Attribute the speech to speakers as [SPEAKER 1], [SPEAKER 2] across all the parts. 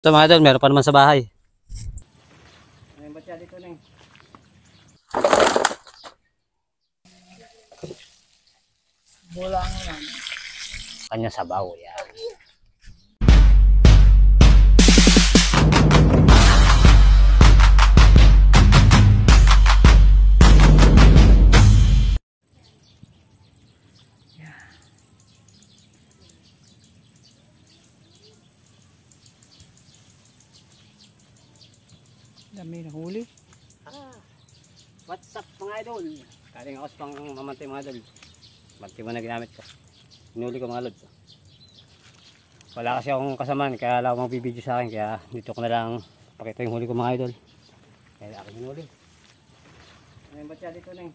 [SPEAKER 1] Ito mga idol, meron pa naman sa bahay.
[SPEAKER 2] Ano ba siya dito neng? Bulang lang.
[SPEAKER 1] Kanya sabaw yan.
[SPEAKER 2] Dami na huli.
[SPEAKER 1] What's up mga idol? Kaling ako sa pang mamantay mga idol. Bantay mo na ginamit ko. Hinuli ko mga lods. Wala kasi akong kasamaan kaya wala akong magbibideo sa akin. Kaya dito ko na lang pakita yung huli ko mga idol. Kaya aking hinuli.
[SPEAKER 2] Ano ba siya dito neng?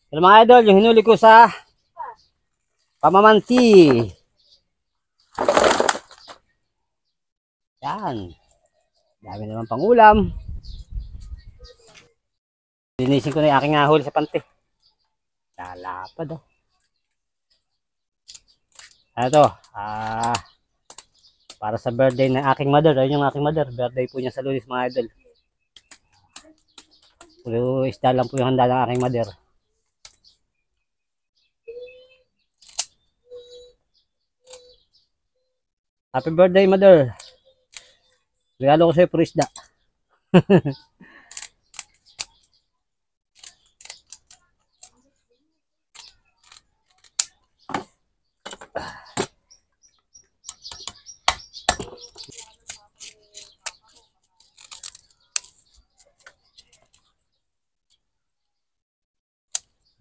[SPEAKER 1] Pero mga idol, yung hinuli ko sa pamamanti. Yan. Dami naman pang ulam. Linisin ko na yung aking huli sa pante. Lalapad oh. Ano to? Para sa birthday ng aking mother. Ayun yung aking mother. Birthday po niya sa Lunes mga idol. Puro isda lang po yung handa ng aking mother. Happy birthday mother. Regalo ko sa'yo puro isda.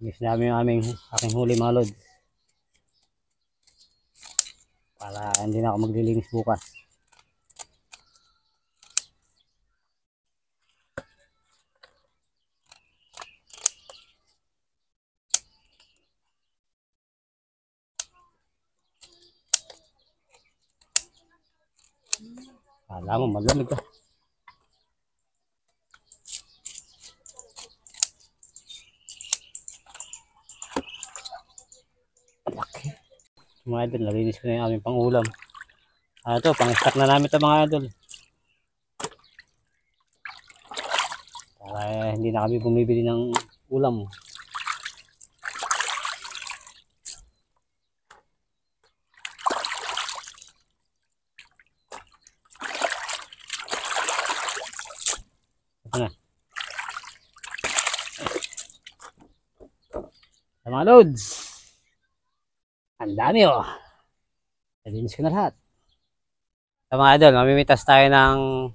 [SPEAKER 1] Miss namin yung aking huli mga lods. Para hindi na ako maglilinis bukas. Alam mo, malamig ka. Okay. Mga idol, nalinis ko na yung aming pang-ulam. Ito, pang-stock na namin ito mga idol. Para hindi na kami bumibili ng ulam. Ito na. Sa mga loads. Ang dami oh. Nalinis ko na lahat. Sa mga idol, mamimitas tayo ng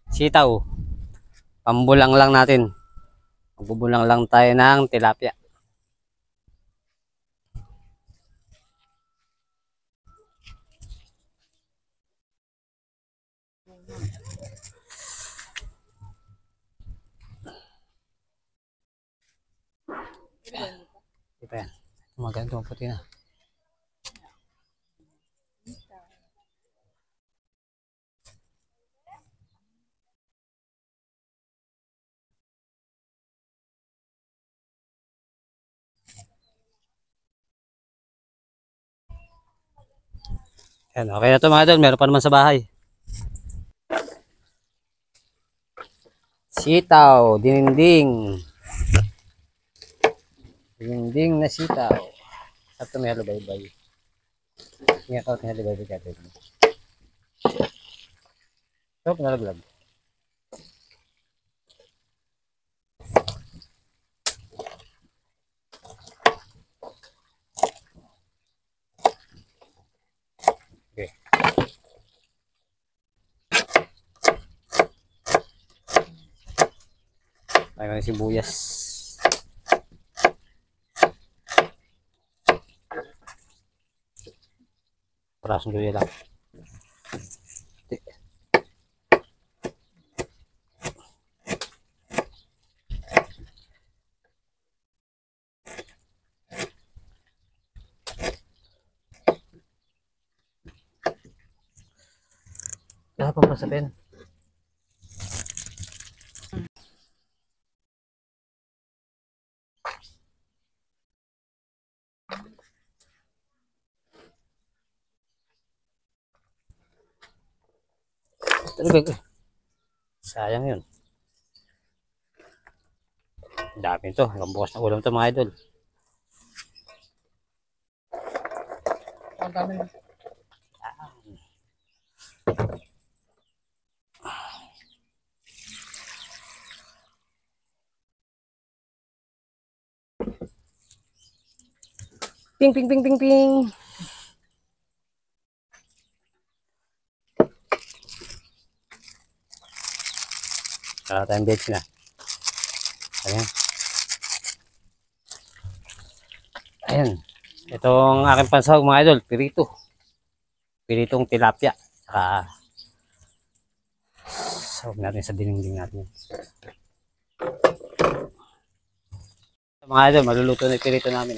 [SPEAKER 1] sitaw. Pambulang lang natin. Magbubulang lang tayo ng tilapia. Ito yan. Maganda ang puti na. Yan, okay na ito mga idol. Meron pa naman sa bahay. Sitaw, dinding. Dinding na sitaw. At ito may halubay-bay. Nga ka, may halubay-bay ka ito. Ito, pinalaglag. Okay. Tayo na sibuyas. Parasong luya lang. Kaya pa pasapin. Sayang yun. Dami to. Hanggang bukas na ulam to mga idol.
[SPEAKER 2] Ang dami.
[SPEAKER 1] Ping, ping, ping, ping, ping. Wala tayong beds na. Ayan. Ayan. Itong aking pansahog mga idol, pirito. Piritong tilapia. Saka sahog natin sa dinding natin. Mga idol, maluluto na yung pirito namin.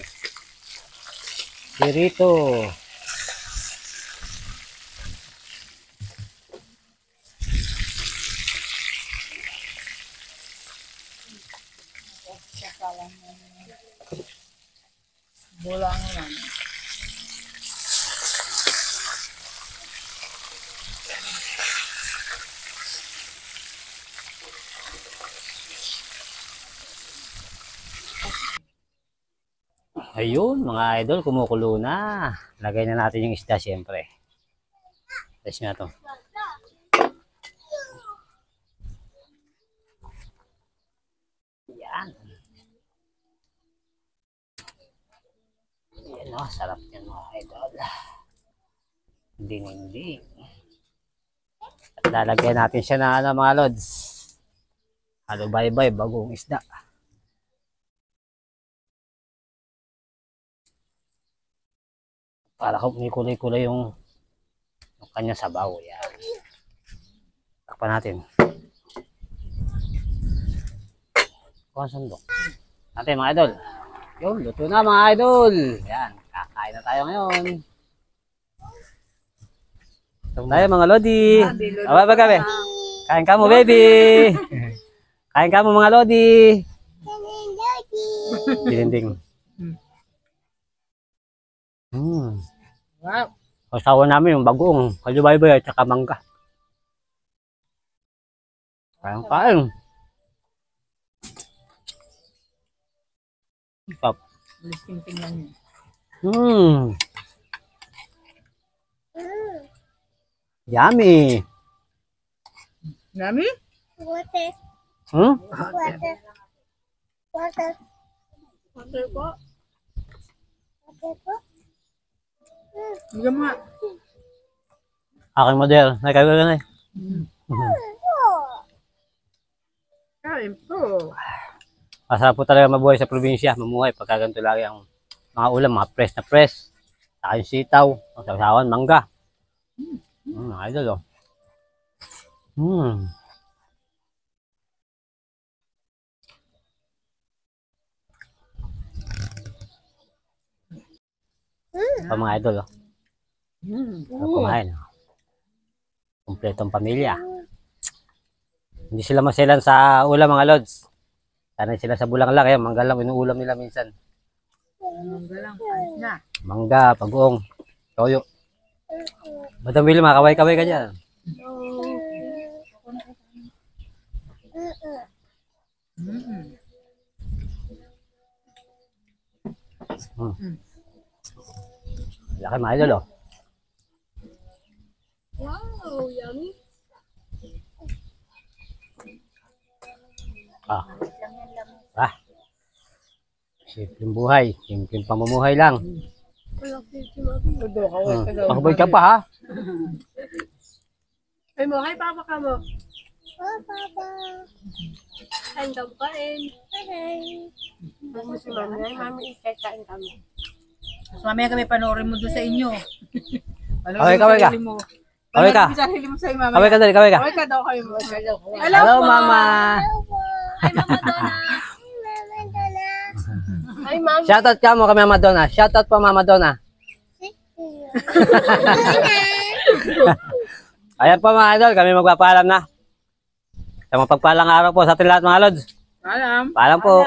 [SPEAKER 1] Pirito.
[SPEAKER 2] Bulang mo lang.
[SPEAKER 1] Ayun, mga idol, kumukulo na. Lagay na natin yung isda, siyempre. Tapos na to. Yan. Yan o, sarap yan mga idol. Dinding. At lalagyan natin siya na ano, mga lods. Halo bye-bye, bagong isda. Para kung kulay-kulay yung kanya sabaw. Yan. Takpan natin. Kuha sandok. Natin mga idol. Yun, luto na mga idol. Yan, kakain na tayo ngayon. Tayo mga lodi. Aba ba kami? Kain ka mo baby. Kain ka mo mga lodi. Dinding.
[SPEAKER 2] Wow.
[SPEAKER 1] Kasawa namin yung bagoong kalubaybay at saka mangga. Kain. Stop.
[SPEAKER 2] Listing lang yun.
[SPEAKER 1] Yummy.
[SPEAKER 2] Yummy?
[SPEAKER 3] Water.
[SPEAKER 2] Water.
[SPEAKER 3] Water.
[SPEAKER 2] Water po.
[SPEAKER 3] Water po.
[SPEAKER 2] Hindi mo nga.
[SPEAKER 1] Aking model. Nakain ka na eh.
[SPEAKER 2] Kain po.
[SPEAKER 1] Masarap po talaga mabuhay sa probinsya. Mamuhay pagka ganito lagi ang mga ulam. Mga press na press. Saka yung sitaw. Ang sasawan, mangga. Idol oh. Pa mga idol oh. Kumain. Kompletong pamilya. Hindi sila maselan sa ulam mga lods. Sanay sila sa bulang lang. Kaya mangga lang inuulam nila minsan.
[SPEAKER 2] Mangga lang. Ayos na.
[SPEAKER 1] Mangga, pag-uong, toyo. Ba't ang bili, makaway-kaway ka dyan? Laki mga idol oh.
[SPEAKER 3] Wow, yummy.
[SPEAKER 1] Simpleng buhay, simpleng pamumuhay lang.
[SPEAKER 2] Tudo, kaway ka daw.
[SPEAKER 1] Makabay ka pa ha?
[SPEAKER 3] Ay mo, hi papa ka mo. Oh, papa. Kain daw kain. Hi. Mami si mami, ay mami, kain kami.
[SPEAKER 2] Mas mamaya kami panoorin mo doon sa inyo.
[SPEAKER 1] Kaway ka. Kaway ka.
[SPEAKER 2] Sarili mo sa iyo, mama.
[SPEAKER 1] Kaway ka dali, kaway ka.
[SPEAKER 2] Kaway ka daw kayo.
[SPEAKER 1] Hello mama.
[SPEAKER 3] Hi mama Donna. Hi mama.
[SPEAKER 1] Shoutout ka mo kay Mama Donna. Shoutout po Mama Donna. Ayan po mga idol, kami magpapaalam na. Sa mapagpalang araw po sa ating lahat mga lods.
[SPEAKER 2] Alam.
[SPEAKER 1] Paalam po.